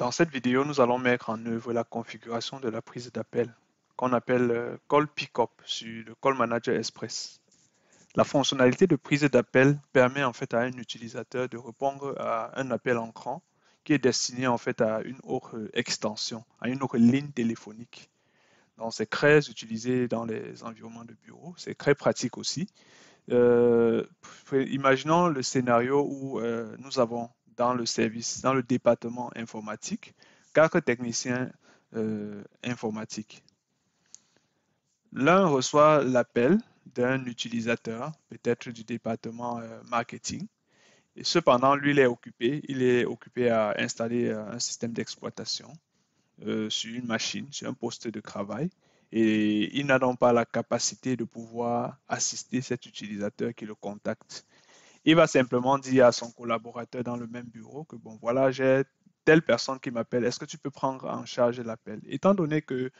Dans cette vidéo, nous allons mettre en œuvre la configuration de la prise d'appel qu'on appelle Call Pickup sur le Call Manager Express. La fonctionnalité de prise d'appel permet en fait à un utilisateur de répondre à un appel entrant qui est destiné en fait à une autre extension, à une autre ligne téléphonique. Donc c'est très utilisé dans les environnements de bureau, c'est très pratique aussi. Euh, Imaginons le scénario où nous avons dans le service, dans le département informatique, quatre techniciens informatiques. L'un reçoit l'appel d'un utilisateur, peut-être du département marketing, et cependant, lui, il est occupé à installer un système d'exploitation sur une machine, sur un poste de travail, et il n'a donc pas la capacité de pouvoir assister cet utilisateur qui le contacte. Il va simplement dire à son collaborateur dans le même bureau que, bon, voilà, j'ai telle personne qui m'appelle, est-ce que tu peux prendre en charge l'appel? Étant donné que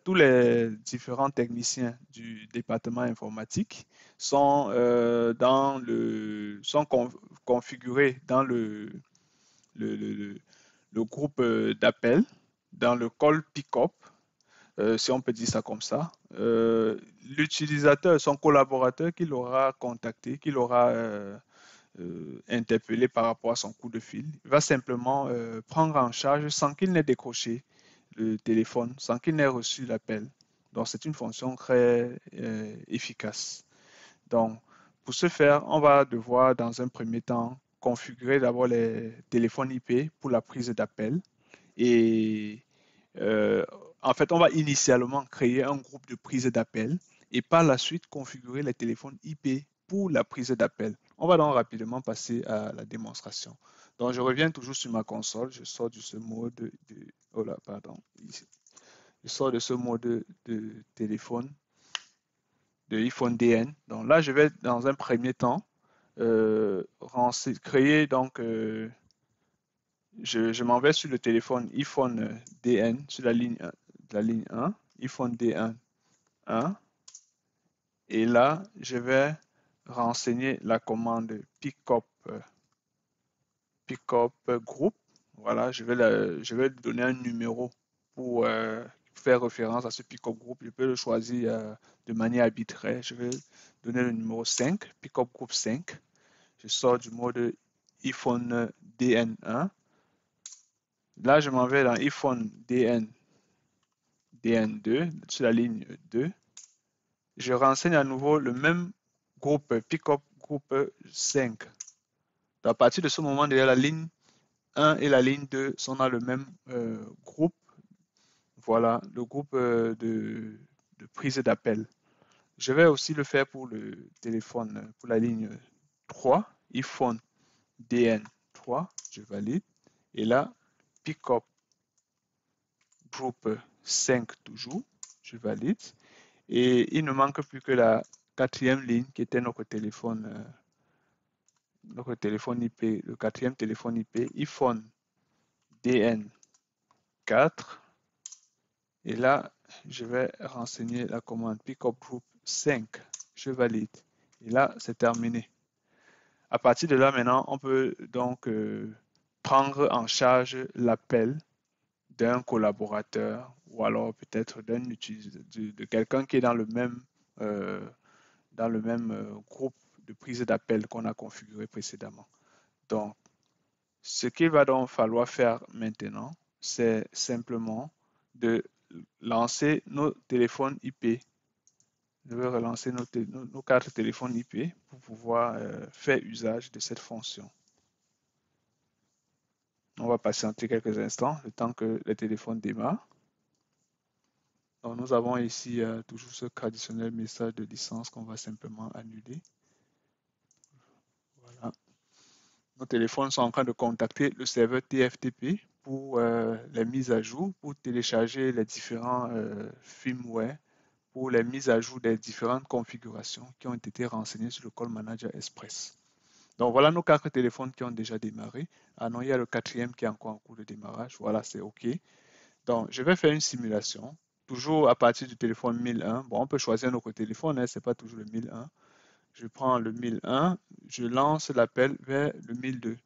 tous les différents techniciens du département informatique sont configurés dans le, le groupe d'appel, dans le call pick-up, si on peut dire ça comme ça. L'utilisateur, son collaborateur qui l'aura contacté, qui l'aura interpellé par rapport à son coup de fil, va simplement prendre en charge sans qu'il n'ait décroché le téléphone, sans qu'il n'ait reçu l'appel. Donc, c'est une fonction très efficace. Donc, pour ce faire, on va devoir, dans un premier temps, configurer d'abord les téléphones IP pour la prise d'appel. Et euh, en fait, on va initialement créer un groupe de prise d'appel et par la suite configurer les téléphones IP pour la prise d'appel. On va donc rapidement passer à la démonstration. Donc, je reviens toujours sur ma console. Je sors de ce mode oh là, pardon. Je sors de ce mode de téléphone, de iPhone DN. Donc là, je vais dans un premier temps créer donc je m'en vais sur le téléphone iPhone DN, sur la ligne 1, iPhone DN 1. Et là, je vais renseigner la commande pickup group. Voilà, je vais lui donner un numéro pour faire référence à ce pickup group. Je peux le choisir de manière arbitraire. Je vais donner le numéro 5, pickup group 5. Je sors du mode iPhone DN1. Là, je m'en vais dans iPhone DN2, sur la ligne 2. Je renseigne à nouveau le même groupe, Pickup Group 5. À partir de ce moment, déjà, la ligne 1 et la ligne 2 sont dans le même groupe. Voilà, le groupe de prise d'appel. Je vais aussi le faire pour le téléphone, pour la ligne 3, iPhone DN3. Je valide. Et là, Pickup Group 5 toujours. Je valide. Et il ne manque plus que la quatrième ligne qui était notre téléphone IP, le quatrième téléphone IP, iPhone DN4. Et là, je vais renseigner la commande Pickup Group 5. Je valide. Et là, c'est terminé. À partir de là, maintenant, on peut donc prendre en charge l'appel d'un collaborateur ou alors peut-être de quelqu'un qui est euh, dans le même groupe de prise d'appel qu'on a configuré précédemment. Donc, ce qu'il va donc falloir faire maintenant, c'est simplement de lancer nos téléphones IP. Je vais relancer nos quatre téléphones IP pour pouvoir faire usage de cette fonction. On va patienter quelques instants, le temps que les téléphones démarrent. Donc, nous avons ici toujours ce traditionnel message de licence qu'on va simplement annuler. Voilà. Nos téléphones sont en train de contacter le serveur TFTP pour les mises à jour, pour télécharger les différents firmware, pour les mises à jour des différentes configurations qui ont été renseignées sur le Call Manager Express. Donc voilà nos quatre téléphones qui ont déjà démarré. Ah non, il y a le quatrième qui est encore en cours de démarrage. Voilà, c'est OK. Donc je vais faire une simulation, toujours à partir du téléphone 1001. Bon, on peut choisir notre téléphone, hein, ce n'est pas toujours le 1001. Je prends le 1001, je lance l'appel vers le 1002.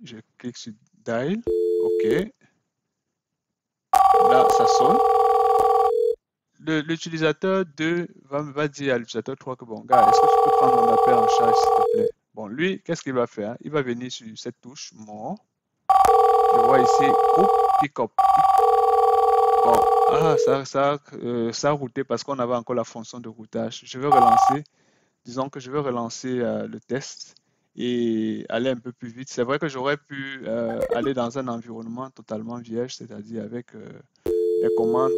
Je clique sur Dial. OK. Là, ça sonne. L'utilisateur 2 va dire à l'utilisateur 3 que bon, gars, est-ce que tu peux prendre mon appel en charge, s'il te plaît? Bon, lui, qu'est-ce qu'il va faire? Il va venir sur cette touche, More. Je vois ici, Group Pickup. Bon, ça a routé parce qu'on avait encore la fonction de routage. Je vais relancer. Disons que je vais relancer le test et aller un peu plus vite. C'est vrai que j'aurais pu aller dans un environnement totalement vierge, c'est-à-dire avec des commandes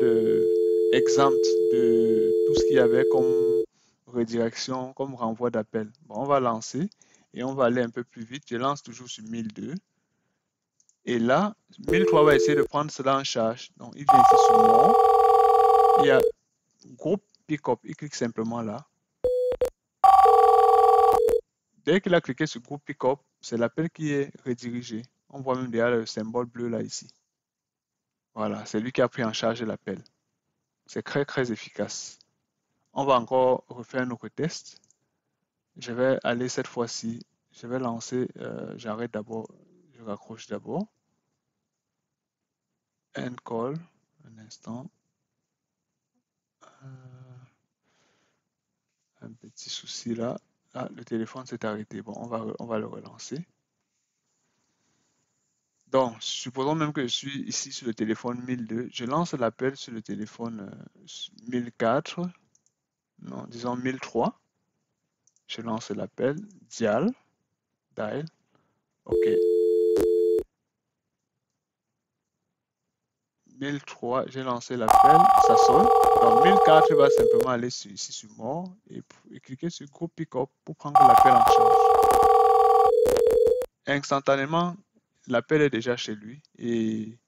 exemptes de tout ce qu'il y avait comme redirection, comme renvoi d'appel. Bon, on va lancer et on va aller un peu plus vite. Je lance toujours sur 1002. Et là, 1003 va essayer de prendre cela en charge. Donc, il vient ici sur More. Il y a Groupe Pickup. Il clique simplement là. Dès qu'il a cliqué sur Groupe Pickup, c'est l'appel qui est redirigé. On voit même déjà le symbole bleu là ici. Voilà, c'est lui qui a pris en charge l'appel. C'est très très efficace. On va encore refaire un autre test. Je vais aller cette fois-ci, je vais lancer, j'arrête d'abord, je raccroche d'abord. End call, un instant. Un petit souci là. Ah, le téléphone s'est arrêté. Bon, on va le relancer. Donc, supposons même que je suis ici sur le téléphone 1002. Je lance l'appel sur le téléphone 1004. Non, disons 1003. Je lance l'appel. Dial. OK. 1003, j'ai lancé l'appel. Ça sonne. Donc, 1004 va simplement aller ici sur More et cliquer sur Groupe Pickup pour prendre l'appel en charge. Instantanément, l'appel est déjà chez lui et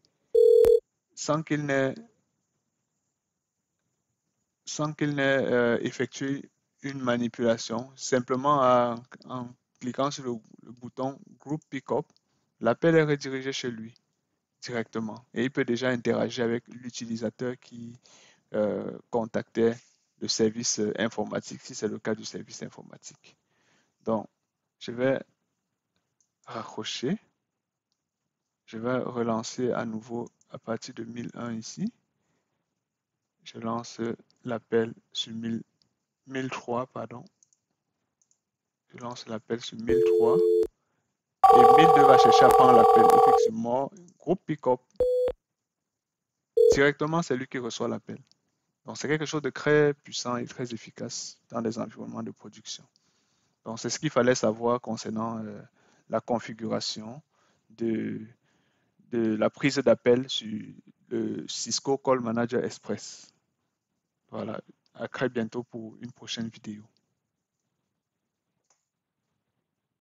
sans qu'il n'ait effectué une manipulation, simplement en cliquant sur le bouton Group Pickup, l'appel est redirigé chez lui directement et il peut déjà interagir avec l'utilisateur qui contactait le service informatique, si c'est le cas du service informatique. Donc, je vais raccrocher, je vais relancer à nouveau à partir de 1001 ici. Je lance l'appel sur 1003, pardon. Je lance l'appel sur 1003 et 1002 va chercher à prendre l'appel. Il clique sur More, Groupe Pickup. Directement, c'est lui qui reçoit l'appel. Donc, c'est quelque chose de très puissant et très efficace dans des environnements de production. Donc, c'est ce qu'il fallait savoir concernant la configuration de, de la prise d'appel sur le Cisco Call Manager Express. Voilà, à très bientôt pour une prochaine vidéo.